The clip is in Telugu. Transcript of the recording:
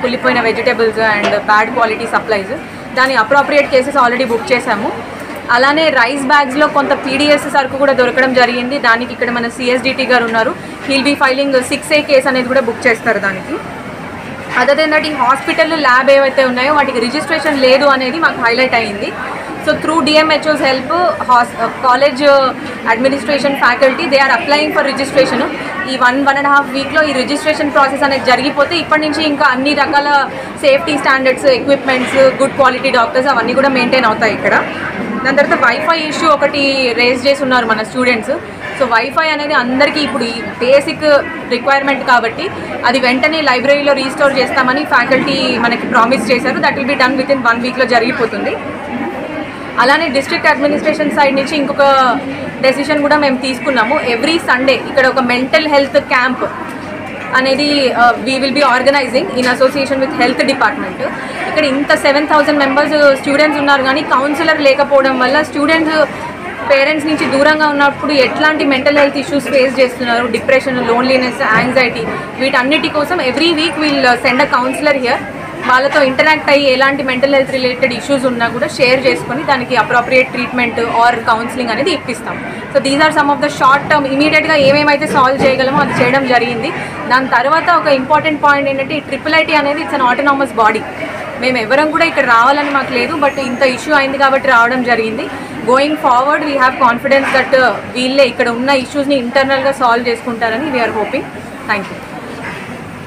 కుళ్ళిపోయిన vegetables and bad quality supplies. దాని అప్రోప్రియేట్ కేసెస్ ఆల్రెడీ బుక్ చేశాము. అలానే రైస్ బ్యాగ్స్లో కొంత పీడిఎస్ సరుకు కూడా దొరకడం జరిగింది. దానికి ఇక్కడ మన సిఎస్డిటీ గారు ఉన్నారు, he'll be filing 6A case అనేది కూడా బుక్ చేస్తారు దానికి. అదర్ దెన్ దట్ ఈ హాస్పిటల్ ల్యాబ్ ఏవైతే ఉన్నాయో వాటికి రిజిస్ట్రేషన్ లేదు అనేది మాకు హైలైట్ అయ్యింది. So through DMHOs help college administration faculty they are applying for registration. ఈ 1.5 వీక్లో ఈ రిజిస్ట్రేషన్ ప్రాసెస్ అనేది జరిగిపోతే ఇప్పటి నుంచి ఇంకా అన్ని రకాల safety standards, equipments, good quality doctors అవన్నీ కూడా మెయింటైన్ అవుతాయి ఇక్కడ. దాని తర్వాత వైఫై ఇష్యూ ఒకటి రేజ్ చేసి ఉన్నారు మన స్టూడెంట్స్. సో వైఫై అనేది అందరికీ ఇప్పుడు ఈ బేసిక్ రిక్వైర్మెంట్ కాబట్టి అది వెంటనే లైబ్రరీలో రీస్టోర్ చేస్తామని ఫ్యాకల్టీ మనకి ప్రామిస్ చేశారు. That will be done with in 1 వీక్లో జరిగిపోతుంది. అలానే డిస్ట్రిక్ట్ అడ్మినిస్ట్రేషన్ సైడ్ నుంచి ఇంకొక డెసిషన్ కూడా మేము తీసుకున్నాము. ఎవ్రీ సండే ఇక్కడ ఒక మెంటల్ హెల్త్ క్యాంప్ అనేది we will be organising in association with health department. ఇక్కడ ఇంత 7,000 మెంబర్స్ స్టూడెంట్స్ ఉన్నారు కానీ కౌన్సిలర్ లేకపోవడం వల్ల స్టూడెంట్స్ పేరెంట్స్ నుంచి దూరంగా ఉన్నప్పుడు ఎట్లాంటి మెంటల్ హెల్త్ ఇష్యూస్ ఫేస్ చేస్తున్నారు, డిప్రెషన్, లోన్లీనెస్, యాంగ్జైటీ, వీటన్నిటి కోసం every week wheel send a counsellor here. వాళ్ళతో ఇంటరాక్ట్ అయ్యి ఎలాంటి మెంటల్ హెల్త్ రిలేటెడ్ ఇష్యూస్ ఉన్నా కూడా షేర్ చేసుకొని దానికి అప్రోప్రియేట్ ట్రీట్మెంట్ ఆర్ కౌన్సిలింగ్ అనేది ఇప్పిస్తాం. So these are some of the short term ఇమీడియట్గా ఏమేమైతే సాల్వ్ చేయగలమో అది చేయడం జరిగింది. దాని తర్వాత ఒక ఇంపార్టెంట్ పాయింట్ ఏంటంటే ఈ IIIT అనేది ఇట్స్ అన్ ఆటోనామస్ బాడీ. మేము ఎవరం కూడా ఇక్కడ రావాలని మాకు లేదు, బట్ ఇంత ఇష్యూ అయింది కాబట్టి రావడం జరిగింది. Going forward we have confidence that వీళ్ళే ఇక్కడ ఉన్న ఇష్యూస్ని ఇంటర్నల్గా సాల్వ్ చేసుకుంటారని వీఆర్ హోపింగ్. Thank you.